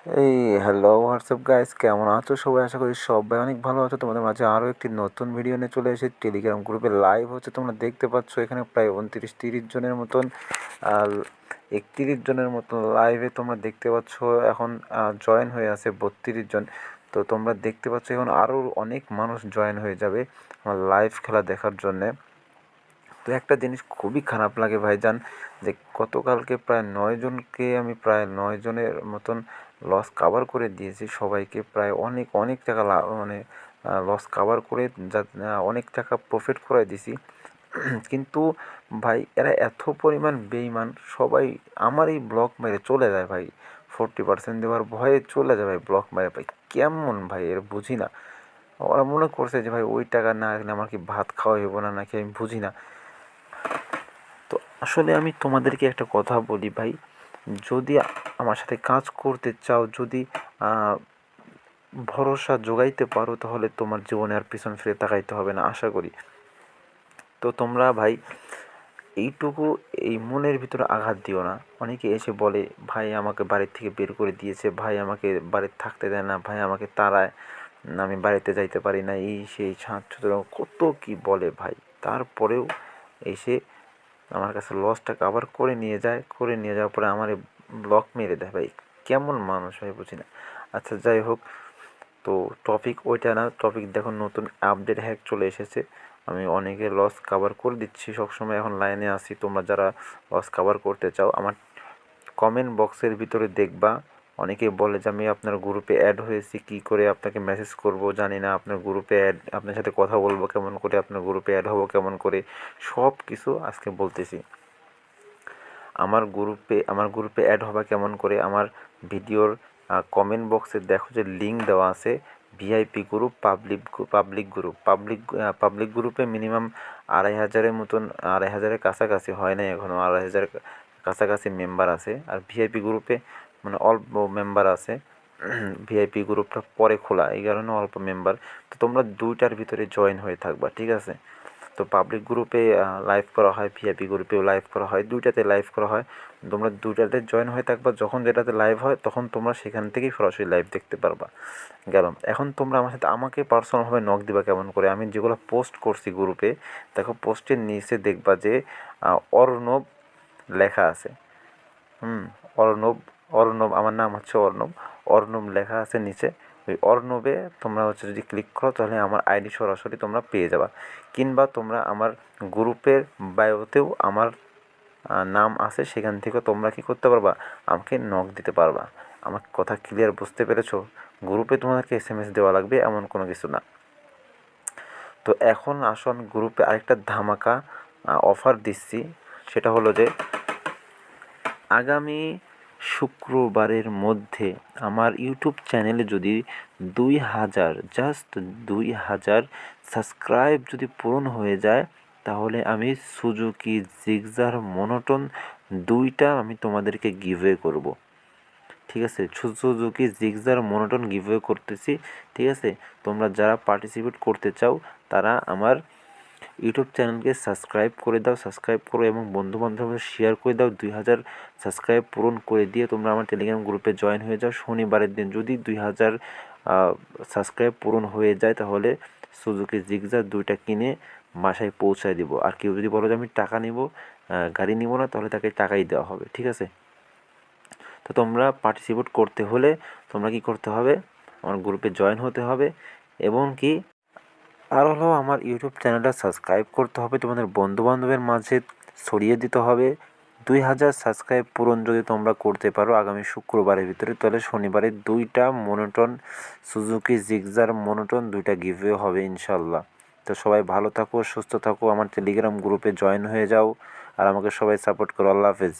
এই hello WhatsApp guys, কেমন আছো সবাই? আশা করি সবাই অনেক ভালো আছো। তোমাদের মাঝে আরও একটি নতুন ভিডিও নিয়ে চলে এসেছি। টেলিগ্রাম গ্রুপে লাইভ হচ্ছে, তোমরা দেখতে পাচ্ছ। এখানে প্রায় 29-30 জনের মতন, আর 31 জনের মতন লাইভে তোমরা দেখতে পাচ্ছ। এখন জয়েন হয়ে আছে 32 জন। তো তোমরা দেখতে পাচ্ছ এখন আরও অনেক মানুষ জয়েন হয়ে যাবে আমার লাইভ খেলা দেখার জন্যে। তো একটা জিনিস খুবই খারাপ লাগে ভাইজান, যে গতকালকে প্রায় 9 জনকে আমি প্রায় 9 জনের মতন লস কাভার করে দিয়েছি। সবাইকে প্রায় অনেক অনেক টাকা মানে লস কাভার করে অনেক টাকা প্রফিট করে দিছি। কিন্তু ভাই এরা এত পরিমাণ বেইমান, সবাই আমার এই ব্লক মেরে চলে যায় ভাই। 40% দেওয়ার ভয়ে চলে যায় ভাই, ব্লক মেরে। ভাই কেমন ভাই, এর বুঝি না। ওরা মনে করছে যে ভাই ওই টাকা না রাখলে আমার কি ভাত খাওয়া হইব না নাকি, আমি বুঝি না। তো আসলে আমি তোমাদেরকে একটা কথা বলি ভাই, যদি আমার সাথে কাজ করতে চাও, যদি ভরসা জোগাইতে পারো, তাহলে তোমার জীবনে আর পিছন ফিরে তাকাইতে হবে না আশা করি। তো তোমরা ভাই এইটুকু এই মনের ভিতরে আঘাত দিও না। অনেকে এসে বলে ভাই আমাকে বাড়ির থেকে বের করে দিয়েছে, ভাই আমাকে বাড়িতে থাকতে দেয় না, ভাই আমাকে তাড়ায়, আমি বাড়িতে যাইতে পারি না, এই সেই ছাত্র কত কি বলে ভাই। তারপরেও এসে আমার কাছে লসটা কাভার করে নিয়ে যায়, করে নিয়ে যাওয়ার পরে আমার ব্লক মেরে দেয় ভাই। কেমন মানুষ ভাই, বুঝি না। আচ্ছা যাই হোক, তো টপিক ওইটা না। টপিক দেখো, নতুন আপডেট হ্যাক চলে এসেছে। আমি অনেকের লস কাভার করে দিচ্ছি সবসময়, এখন লাইনে আসি। তোমরা যারা লস কাভার করতে চাও, আমার কমেন্ট বক্সের ভিতরে দেখবা অনেকেই বলে যে আমি আপনার গ্রুপে অ্যাড হয়েছি, কী করে আপনাকে মেসেজ করব জানি না, আপনার গ্রুপে অ্যাড, আপনার সাথে কথা বলবো কেমন করে, আপনার গ্রুপে অ্যাড হবো কেমন করে, সব কিছু আজকে বলতেছি। আমার গ্রুপে অ্যাড হবা কেমন করে, আমার ভিডিওর কমেন্ট বক্সে দেখো যে লিঙ্ক দেওয়া আছে। VIP group, public group, public গ্রুপে মিনিমাম 2,500-এর মতন, 2,500-এর কাছাকাছি হয় নাই এখনও, 2,500 কাছাকাছি মেম্বার আছে। আর ভিআইপি গ্রুপে মানে অল্প মেম্বার আছে। ভিআইপি গ্রুপটা পরে খোলা, এই কারণে অল্প মেম্বার। তো তোমরা দুইটার ভিতরে জয়েন হয়ে থাকবা, ঠিক আছে? তো পাবলিক গ্রুপে লাইভ করা হয়, ভিআইপি গ্রুপেও লাইভ করা হয়, দুইটাতে লাইভ করা হয়। তোমরা দুইটাতে জয়েন হয়ে থাকবা, যখন যেটাতে লাইভ হয় তখন তোমরা সেখান থেকেই সরাসরি লাইভ দেখতে পারবা। গেলাম। এখন তোমরা আমার সাথে আমাকে পার্সোনালভাবে নক দিবা কেমন করে, আমি যেগুলো পোস্ট করছি গ্রুপে, দেখো পোস্টের নিচে দেখবা যে অর্ণব লেখা আছে। অর্ণব, অর্ণব আমার নাম হচ্ছে অর্ণব। অর্ণব লেখা আছে নিচে। ওই অর্ণবে তোমরা হচ্ছে যদি ক্লিক করো, তাহলে আমার আইডি সরাসরি তোমরা পেয়ে যাবা। কিংবা তোমরা আমার গ্রুপের বায়োতেও আমার নাম আছে, সেখান থেকেও তোমরা কী করতে পারবা, আমাকে নক দিতে পারবা। আমার কথা ক্লিয়ার বুঝতে পেরেছো? গ্রুপে তোমাদেরকে SMS দেওয়া লাগবে এমন কোনো কিছু না। তো এখন আসুন, গ্রুপে আরেকটা ধামাকা অফার দিচ্ছি। সেটা হলো যে আগামী শুক্রবারের মধ্যে আমার ইউটিউব চ্যানেলে যদি 2,000, জাস্ট 2,000 সাবস্ক্রাইব যদি পূরণ হয়ে যায়, তাহলে আমি সুজুকি জিক্সার মনোটন 2টা আমি তোমাদেরকে গিভওয়ে করব। ঠিক আছে? সুজুকি জিক্সার মনোটন গিভওয়ে করতেছি, ঠিক আছে? তোমরা যারা পার্টিসিপেট করতে চাও, তারা আমার ইউটিউব চ্যানেলকে সাবস্ক্রাইব করে দাও, সাবস্ক্রাইব করো এবং বন্ধুবান্ধবদের শেয়ার করে দাও। 2,000 সাবস্ক্রাইব পূরণ করে দিয়ে তোমরা আমার টেলিগ্রাম গ্রুপে জয়েন হয়ে যাও। শনিবারের দিন যদি 2,000 সাবস্ক্রাইব পূরণ হয়ে যায়, তাহলে সুজুকি জিক্সার 2টা কিনে বাসায় পৌঁছায় দিব। আর কেউ যদি বলো যে আমি টাকা নিব, গাড়ি নিব না, তাহলে তাকে টাকাই দেওয়া হবে, ঠিক আছে? তো তোমরা পার্টিসিপেট করতে হলে তোমরা কি করতে হবে, আমার গ্রুপে জয়েন হতে হবে, এবং কি আর হলো আমার ইউটিউব চ্যানেলটা সাবস্ক্রাইব করতে হবে, তোমাদের বন্ধুবান্ধবের মাঝে ছড়িয়ে দিতে হবে। 2,000 সাবস্ক্রাইব পূরণ যদি তোমরা করতে পারো আগামী শুক্রবারের ভিতরে, তাহলে শনিবারে 2টা মনোটন, সুজুকি জিক্সার মনোটন 2টা গিভওয়ে হবে ইনশাল্লাহ। তো সবাই ভালো থাকো, সুস্থ থাকো, আমার টেলিগ্রাম গ্রুপে জয়েন হয়ে যাও, আর আমাকে সবাই সাপোর্ট করো। আল্লাহ হাফেজ।